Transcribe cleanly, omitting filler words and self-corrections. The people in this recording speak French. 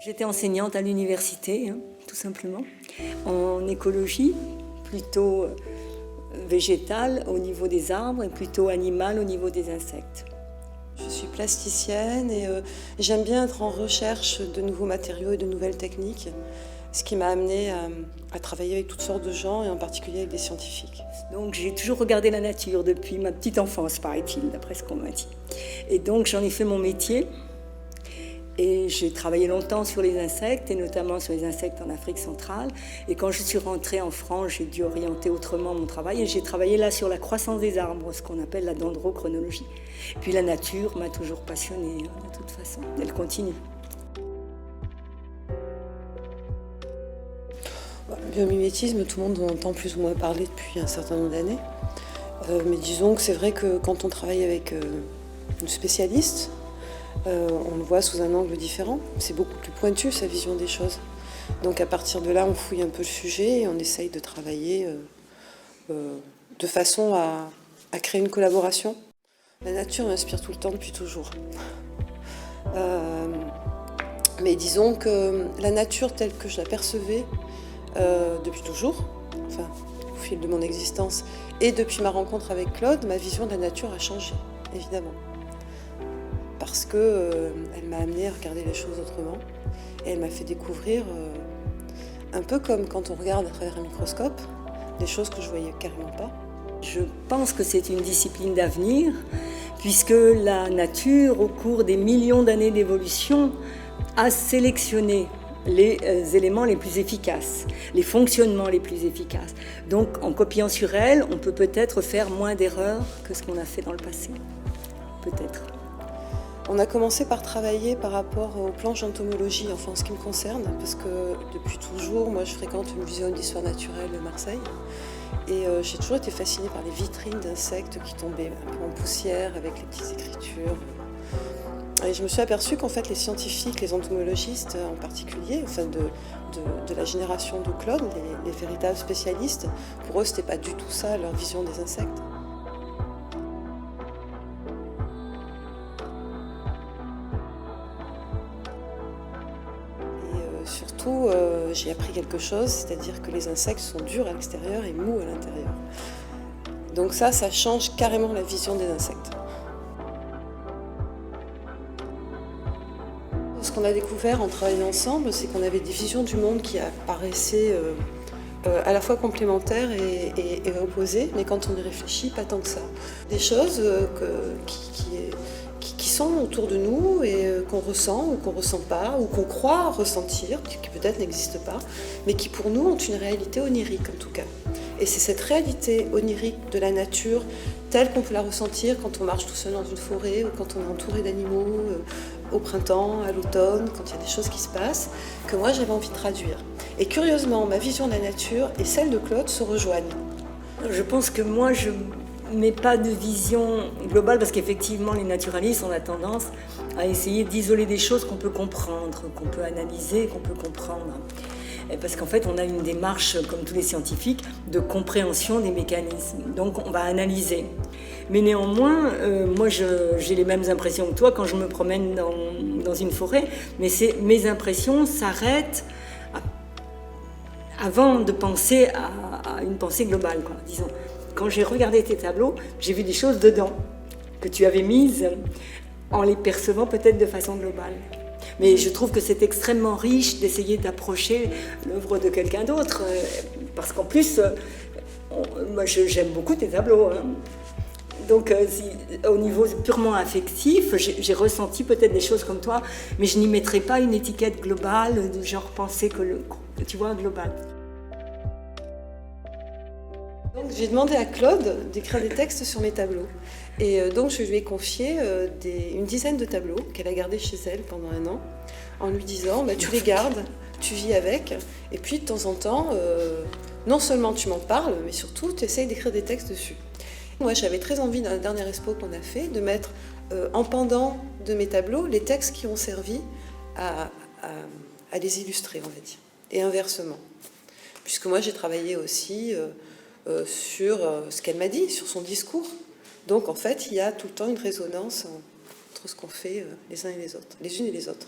J'étais enseignante à l'université, tout simplement, en écologie, plutôt végétale au niveau des arbres et plutôt animale au niveau des insectes. Je suis plasticienne et j'aime bien être en recherche de nouveaux matériaux et de nouvelles techniques, ce qui m'a amenée à travailler avec toutes sortes de gens et en particulier avec des scientifiques. Donc j'ai toujours regardé la nature depuis ma petite enfance, paraît-il, d'après ce qu'on m'a dit. Et donc j'en ai fait mon métier. Et j'ai travaillé longtemps sur les insectes, et notamment sur les insectes en Afrique centrale. Et quand je suis rentrée en France, j'ai dû orienter autrement mon travail. Et j'ai travaillé là sur la croissance des arbres, ce qu'on appelle la dendrochronologie. Puis la nature m'a toujours passionnée, de toute façon. Elle continue. Le biomimétisme, tout le monde en entend plus ou moins parler depuis un certain nombre d'années. Mais disons que c'est vrai que quand on travaille avec une spécialiste, on le voit sous un angle différent. C'est beaucoup plus pointu, sa vision des choses. Donc à partir de là, on fouille un peu le sujet et on essaye de travailler de façon à créer une collaboration. La nature m'inspire tout le temps depuis toujours. Mais disons que la nature telle que je la percevais depuis toujours, enfin au fil de mon existence, et depuis ma rencontre avec Claude, ma vision de la nature a changé, évidemment. Parce qu'elle m'a amenée à regarder les choses autrement et elle m'a fait découvrir, un peu comme quand on regarde à travers un microscope, des choses que je ne voyais carrément pas. Je pense que c'est une discipline d'avenir, puisque la nature, au cours des millions d'années d'évolution, a sélectionné les éléments les plus efficaces, les fonctionnements les plus efficaces. Donc en copiant sur elle, on peut peut-être faire moins d'erreurs que ce qu'on a fait dans le passé. Peut-être. On a commencé par travailler par rapport aux planches d'entomologie, enfin en ce qui me concerne, parce que depuis toujours, moi je fréquente le Muséum d'histoire naturelle de Marseille, et j'ai toujours été fascinée par les vitrines d'insectes qui tombaient un peu en poussière avec les petites écritures. Et je me suis aperçue qu'en fait les scientifiques, les entomologistes en particulier, enfin de la génération de Claude, les véritables spécialistes, pour eux c'était pas du tout ça leur vision des insectes. Surtout, j'ai appris quelque chose, c'est-à-dire que les insectes sont durs à l'extérieur et mous à l'intérieur. Donc ça change carrément la vision des insectes. Ce qu'on a découvert en travaillant ensemble, c'est qu'on avait des visions du monde qui apparaissaient à la fois complémentaires et opposées, mais quand on y réfléchit, pas tant que ça. Des choses qui sont autour de nous et qu'on ressent ou qu'on ne ressent pas, ou qu'on croit ressentir, qui peut-être n'existent pas, mais qui pour nous ont une réalité onirique en tout cas. Et c'est cette réalité onirique de la nature, telle qu'on peut la ressentir quand on marche tout seul dans une forêt, ou quand on est entouré d'animaux, au printemps, à l'automne, quand il y a des choses qui se passent, que moi j'avais envie de traduire. Et curieusement, ma vision de la nature et celle de Claude se rejoignent. Je pense que moi, je n'ai pas de vision globale, parce qu'effectivement, les naturalistes ont la tendance à essayer d'isoler des choses qu'on peut comprendre, qu'on peut analyser, qu'on peut comprendre. Parce qu'en fait, on a une démarche, comme tous les scientifiques, de compréhension des mécanismes. Donc, on va analyser. Mais néanmoins, moi, j'ai les mêmes impressions que toi quand je me promène dans une forêt, mais mes impressions s'arrêtent avant de penser à une pensée globale, quoi, disons. Quand j'ai regardé tes tableaux, j'ai vu des choses dedans que tu avais mises en les percevant peut-être de façon globale. Mais je trouve que c'est extrêmement riche d'essayer d'approcher l'œuvre de quelqu'un d'autre, parce qu'en plus, moi j'aime beaucoup tes tableaux. Donc au niveau purement affectif, j'ai ressenti peut-être des choses comme toi, mais je n'y mettrai pas une étiquette globale, de genre penser que tu vois, global. Donc j'ai demandé à Claude d'écrire des textes sur mes tableaux. Et donc je lui ai confié une dizaine de tableaux qu'elle a gardés chez elle pendant 1 an, en lui disant tu les gardes, tu vis avec, et puis de temps en temps, non seulement tu m'en parles, mais surtout tu essayes d'écrire des textes dessus. Moi j'avais très envie dans la dernière expo qu'on a fait de mettre en pendant de mes tableaux les textes qui ont servi à les illustrer, on va dire, et inversement. Puisque moi j'ai travaillé aussi sur ce qu'elle m'a dit, sur son discours. Donc en fait, il y a tout le temps une résonance entre ce qu'on fait les uns et les autres, les unes et les autres.